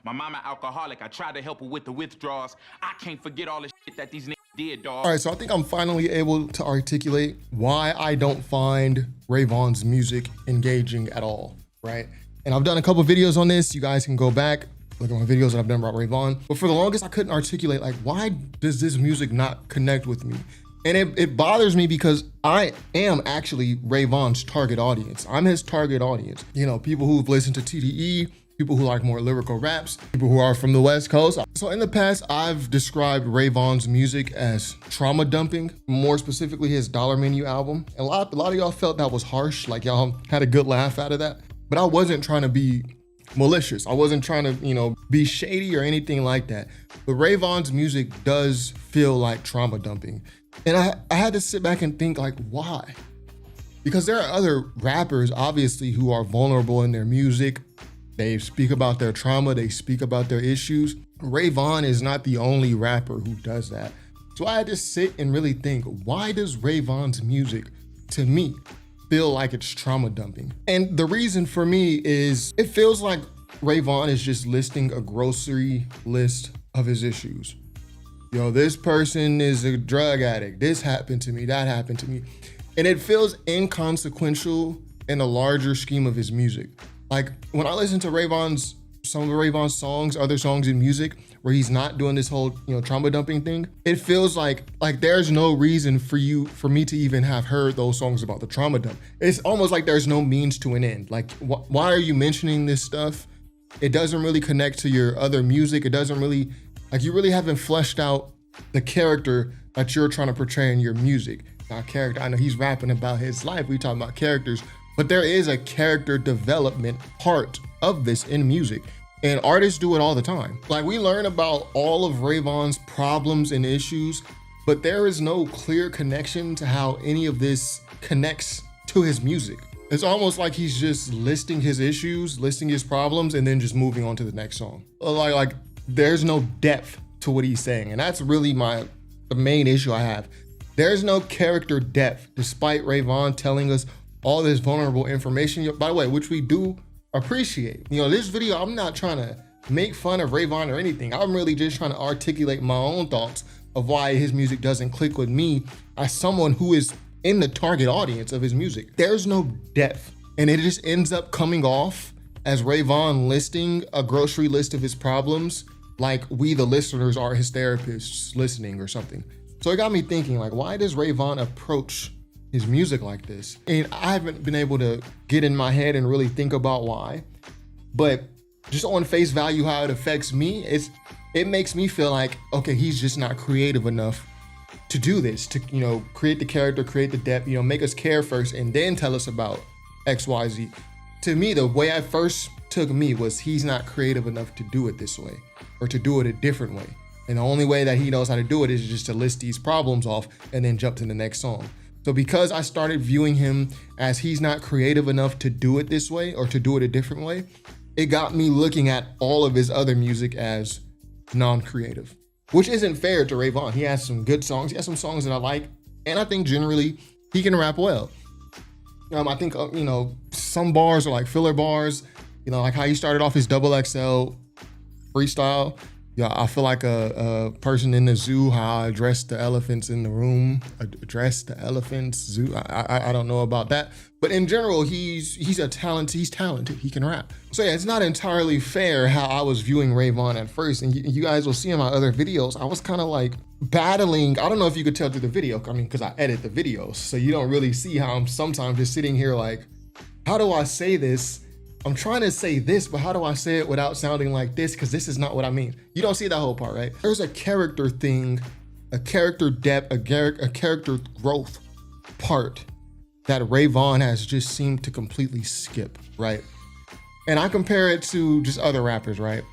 My mama alcoholic. I tried to help her with the withdrawals. I can't forget all the shit that these niggas did, dog. All right, so I think I'm finally able to articulate why I don't find Ray Vaughn's music engaging at all, right? And I've done a couple videos on this. You guys can go back, look at my videos that I've done about Ray Vaughn. But for the longest, I couldn't articulate, like, why does this music not connect with me? And it bothers me because I am actually Ray Vaughn's target audience. I'm his target audience. You know, people who've listened to TDE, people who like more lyrical raps, people who are from the West Coast. So in the past, I've described Ray Vaughn's music as trauma dumping, more specifically his Dollar Menu album. And a lot of y'all felt that was harsh, like y'all had a good laugh out of that. But I wasn't trying to be malicious. I wasn't trying to, you know, be shady or anything like that. But Ray Vaughn's music does feel like trauma dumping. And I had to sit back and think, like, why? Because there are other rappers, obviously, who are vulnerable in their music. They speak about their trauma, they speak about their issues. Ray Vaughn is not the only rapper who does that. So I had to sit and really think, why does Ray Vaughn's music, to me, feel like it's trauma dumping? And the reason for me is it feels like Ray Vaughn is just listing a grocery list of his issues. Yo, this person is a drug addict. This happened to me, that happened to me. And it feels inconsequential in the larger scheme of his music. Like when I listen to some of Ray Vaughn's songs, other songs in music where he's not doing this whole, you know, trauma dumping thing, it feels like there's no reason for me to even have heard those songs about the trauma dump. It's almost like there's no means to an end. Like, why are you mentioning this stuff? It doesn't really connect to your other music. It doesn't really, like, you really haven't fleshed out the character that you're trying to portray in your music. Now, character, I know he's rapping about his life. We talking about characters, but there is a character development part of this in music. And artists do it all the time. Like, we learn about all of Ray Vaughn's problems and issues, but there is no clear connection to how any of this connects to his music. It's almost like he's just listing his issues, listing his problems, and then just moving on to the next song. Like there's no depth to what he's saying. And that's really the main issue I have. There's no character depth, despite Ray Vaughn telling us all this vulnerable information, by the way, which we do appreciate. You know, this video, I'm not trying to make fun of Ray Vaughn or anything. I'm really just trying to articulate my own thoughts of why his music doesn't click with me as someone who is in the target audience of his music. There's no depth, and it just ends up coming off as Ray Vaughn listing a grocery list of his problems, like we, the listeners, are his therapists listening or something. So it got me thinking, like, why does Ray Vaughn approach his music like this? And I haven't been able to get in my head and really think about why, but just on face value, how it affects me, it makes me feel like, okay, he's just not creative enough to do this, to, you know, create the character, create the depth, you know, make us care first and then tell us about X, Y, Z. To me, the way I first took me was he's not creative enough to do it this way or to do it a different way. And the only way that he knows how to do it is just to list these problems off and then jump to the next song. So because I started viewing him as he's not creative enough to do it this way or to do it a different way, it got me looking at all of his other music as non-creative, which isn't fair to Ray Vaughn. He has some good songs. He has some songs that I like. And I think generally he can rap well. I think, you know, some bars are like filler bars, you know, like how he started off his XXL freestyle. Yeah, I feel like a person in the zoo, how I addressed the elephants in the room, addressed the elephants, zoo. I don't know about that. But in general, he's talented, he can rap. So yeah, it's not entirely fair how I was viewing Ray Vaughn at first. And you guys will see in my other videos, I was kind of like battling. I don't know if you could tell through the video, I mean, because I edit the videos. So you don't really see how I'm sometimes just sitting here like, how do I say this? I'm trying to say this, but how do I say it without sounding like this? Because this is not what I mean. You don't see that whole part, right? There's a character thing, a character depth, a character growth part that Ray Vaughn has just seemed to completely skip, right? And I compare it to just other rappers, right?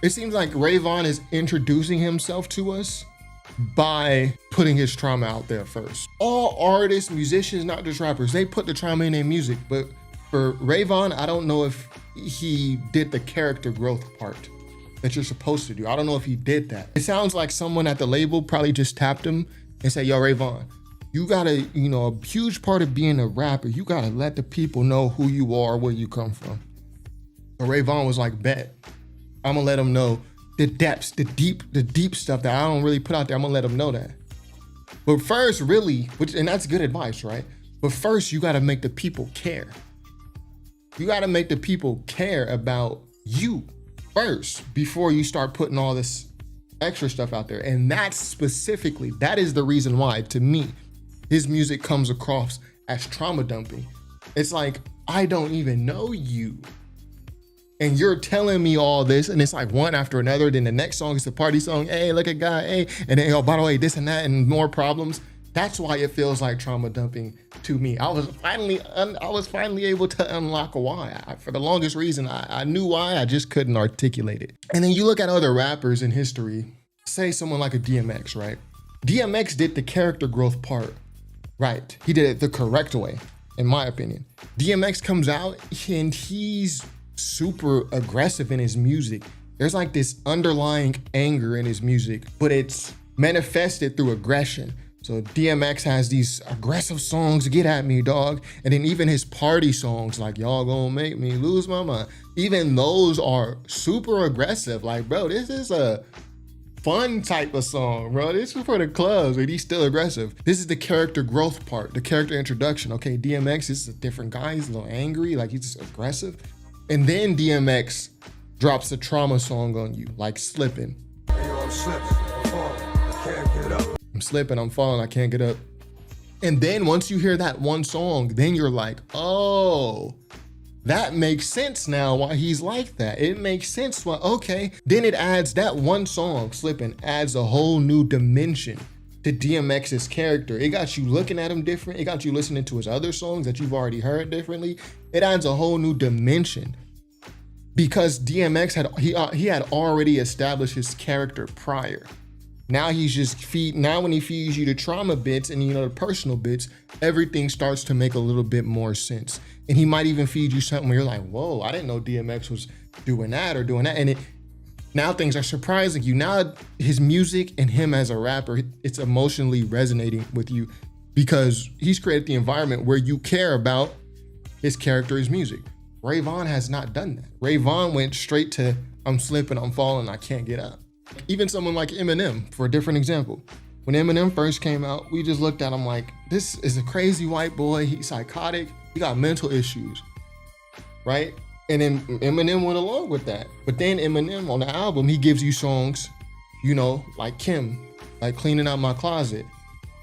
It seems like Ray Vaughn is introducing himself to us by putting his trauma out there first. All artists, musicians, not just rappers, they put the trauma in their music, but for Ray Vaughn, I don't know if he did the character growth part that you're supposed to do. I don't know if he did that. It sounds like someone at the label probably just tapped him and said, yo, Ray Vaughn, you gotta, you know, a huge part of being a rapper, you gotta let the people know who you are, where you come from. So Ray Vaughn was like, bet. I'm gonna let them know the depths, the deep stuff that I don't really put out there. I'm gonna let them know that. But first, really, and that's good advice, right? But first, you gotta make the people care. You gotta make the people care about you first before you start putting all this extra stuff out there. And that is the reason why, to me, his music comes across as trauma dumping. It's like, I don't even know you, and you're telling me all this, and it's like one after another. Then the next song is the party song. Hey, look at guy, hey, and then, oh, by the way, this and that, and more problems. That's why it feels like trauma dumping to me. I was finally able to unlock why. For the longest reason, I knew why, I just couldn't articulate it. And then you look at other rappers in history, say someone like a DMX, right? DMX did the character growth part right. He did it the correct way, in my opinion. DMX comes out and he's super aggressive in his music. There's like this underlying anger in his music, but it's manifested through aggression. So DMX has these aggressive songs, get at me, dog. And then even his party songs, like y'all gonna make me lose my mind. Even those are super aggressive. Like, bro, this is a fun type of song, bro. This is for the clubs, but he's still aggressive. This is the character growth part, the character introduction. Okay, DMX is a different guy. He's a little angry, like he's just aggressive. And then DMX drops a trauma song on you, like Slippin'. I'm slipping, I'm falling, I can't get up. And then once you hear that one song, then you're like, oh, that makes sense now why he's like that. It makes sense why, okay. Then it adds that one song, Slippin', adds a whole new dimension to DMX's character. It got you looking at him different. It got you listening to his other songs that you've already heard differently. It adds a whole new dimension because DMX he had already established his character prior. Now he's just now when he feeds you the trauma bits and the personal bits, everything starts to make a little bit more sense. And he might even feed you something where you're like, whoa, I didn't know DMX was doing that or doing that. And now things are surprising you. Now his music and him as a rapper, it's emotionally resonating with you because he's created the environment where you care about his character, his music. Ray Vaughn has not done that. Ray Vaughn went straight to, I'm slipping, I'm falling, I can't get up. Even someone like Eminem, for a different example. When Eminem first came out, we just looked at him like, this is a crazy white boy, he's psychotic, he got mental issues, right? And then Eminem went along with that. But then Eminem on the album, he gives you songs, like Kim, like Cleaning Out My Closet.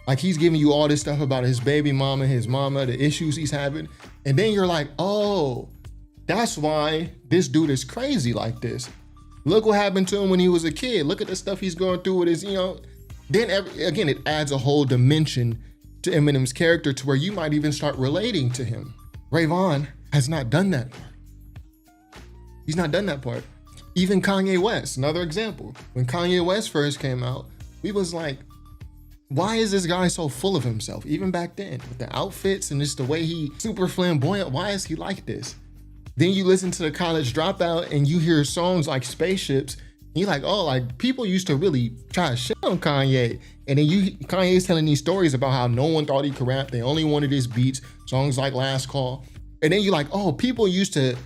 Like he's giving you all this stuff about his baby mama, his mama, the issues he's having. And then you're like, oh, that's why this dude is crazy like this. Look what happened to him when he was a kid. Look at the stuff he's going through with his, Then again, it adds a whole dimension to Eminem's character to where you might even start relating to him. Ray Vaughn has not done that part. He's not done that part. Even Kanye West, another example. When Kanye West first came out, we was like, why is this guy so full of himself? Even back then, with the outfits and just the way he super flamboyant, why is he like this? Then you listen to the College Dropout and you hear songs like Spaceships, and you're like, oh, like people used to really try to shit on Kanye. And then Kanye's telling these stories about how no one thought he could rap. They only wanted his beats, songs like Last Call. And then you're like, oh, people used to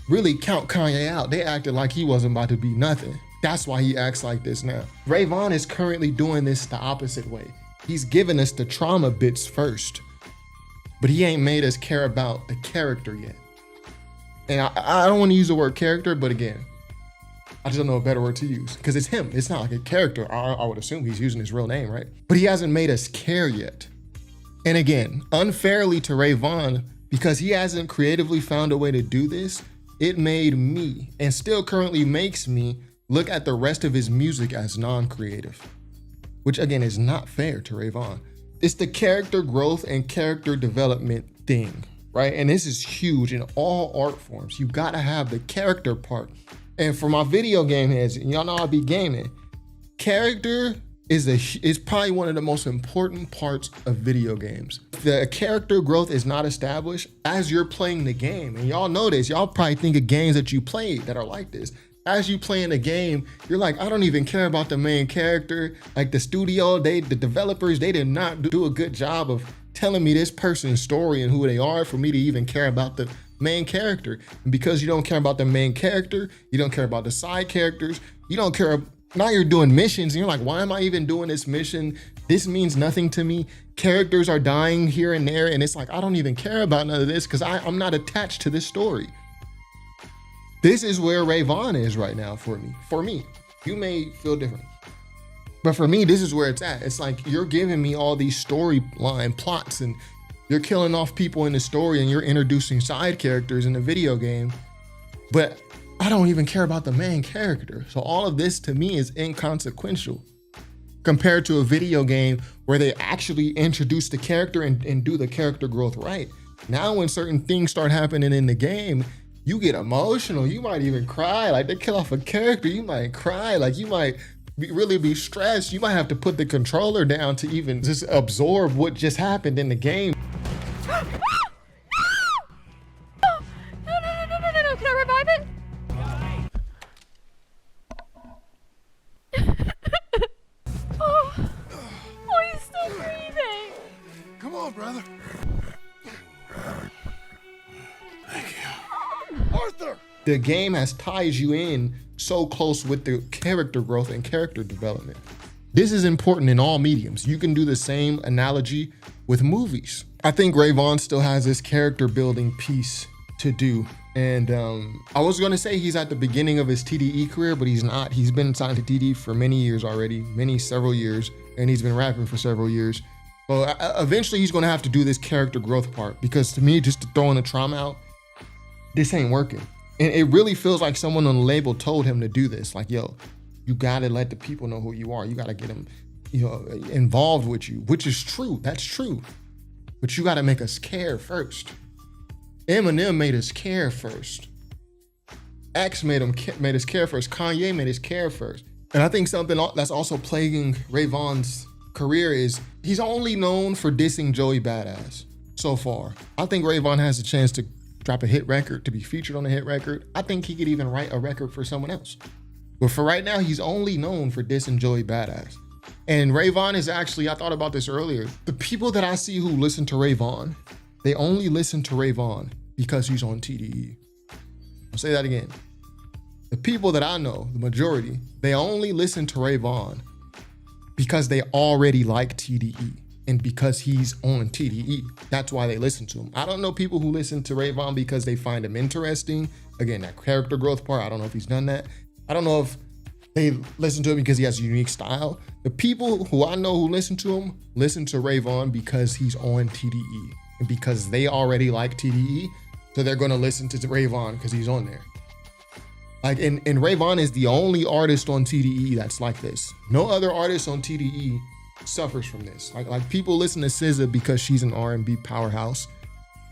really count Kanye out. They acted like he wasn't about to be nothing. That's why he acts like this now. Ray Vaughn is currently doing this the opposite way. He's giving us the trauma bits first, but he ain't made us care about the character yet. And I don't want to use the word character, but again, I just don't know a better word to use because it's him. It's not like a character. I would assume he's using his real name, right? But he hasn't made us care yet. And again, unfairly to Ray Vaughn, because he hasn't creatively found a way to do this, it made me, and still currently makes me, look at the rest of his music as non-creative, which again is not fair to Ray Vaughn. It's the character growth and character development thing, right? And this is huge in all art forms. You gotta have the character part. And for my video game heads, y'all know I be gaming, character is probably one of the most important parts of video games. The character growth is not established as you're playing the game. And y'all know this, y'all probably think of games that you played that are like this. As you play in the game, you're like, I don't even care about the main character. Like the studio, the developers, they did not do a good job of telling me this person's story and who they are for me to even care about the main character. And because you don't care about the main character, you don't care about the side characters, you don't care. Now you're doing missions and you're like, why am I even doing this mission? This means nothing to me. Characters are dying here and there. And it's like, I don't even care about none of this because I'm not attached to this story. This is where Ray Vaughn is right now for me. For me, you may feel different. But for me, this is where it's at. It's like you're giving me all these storyline plots and you're killing off people in the story and you're introducing side characters in the video game. But I don't even care about the main character. So all of this to me is inconsequential compared to a video game where they actually introduce the character and do the character growth right. Now when certain things start happening in the game, you get emotional. You might even cry. Like they kill off a character, you might cry. Like you might really be stressed. You might have to put the controller down to even just absorb what just happened in the game. No, can I revive it? Oh, he's still breathing. Come on, brother. Thank you. Arthur! The game has ties you in so close with the character growth and character development. This is important in all mediums. You can do the same analogy with movies. I think Ray Vaughn still has this character building piece to do. And I was gonna say he's at the beginning of his TDE career, but he's not. He's been signed to TDE for many years already, several years, and he's been rapping for several years. But eventually he's gonna have to do this character growth part because to me, just to throw in the trauma out, this ain't working. And it really feels like someone on the label told him to do this. Like, yo, you gotta let the people know who you are. You gotta get them, involved with you, which is true. That's true. But you gotta make us care first. Eminem made us care first. X made us care first. Kanye made us care first. And I think something that's also plaguing Ray Vaughn's career is he's only known for dissing Joey Badass so far. I think Ray Vaughn has a chance to drop a hit record, to be featured on a hit record. I think he could even write a record for someone else. But for right now, he's only known for dissing Joey Badass. And Ray Vaughn is actually, I thought about this earlier, the people that I see who listen to Ray Vaughn, they only listen to Ray Vaughn because he's on TDE. I'll say that again. The people that I know, the majority, they only listen to Ray Vaughn because they already like TDE and because he's on TDE. That's why they listen to him. I don't know people who listen to Ray Vaughn because they find him interesting. Again, that character growth part, I don't know if he's done that. I don't know if they listen to him because he has a unique style. The people who I know who listen to him listen to Ray Vaughn because he's on TDE and because they already like TDE. So they're gonna listen to Ray Vaughn because he's on there. Like, and Ray Vaughn is the only artist on TDE that's like this. No other artist on TDE suffers from this. Like people listen to SZA because she's an R&B powerhouse.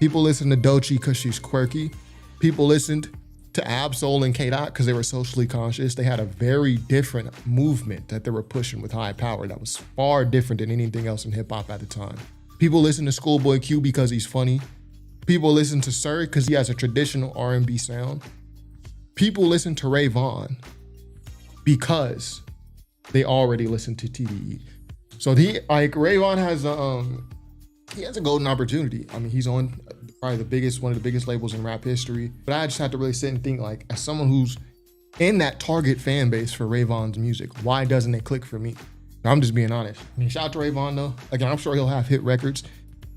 People listen to Doechii because she's quirky. People listened to Ab-Soul and K-Dot because they were socially conscious. They had a very different movement that they were pushing with High Power that was far different than anything else in hip hop at the time. People listen to Schoolboy Q because he's funny. People listen to Sir because he has a traditional R&B sound. People listen to Ray Vaughn because they already listen to TDE. So Ray Vaughn has a golden opportunity. I mean, he's on probably one of the biggest labels in rap history. But I just have to really sit and think, like, as someone who's in that target fan base for Ray Vaughn's music, why doesn't it click for me? I'm just being honest. I mean, shout out to Ray Vaughn though. Again, I'm sure he'll have hit records.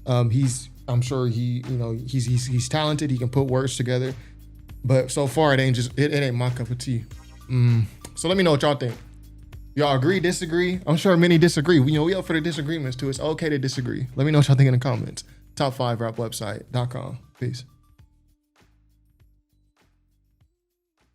I'm sure he's talented. He can put words together. But so far, it ain't my cup of tea. So let me know what y'all think. Y'all agree, disagree? I'm sure many disagree. We up for the disagreements too. It's okay to disagree. Let me know what y'all think in the comments. Top5rapwebsite.com. Peace.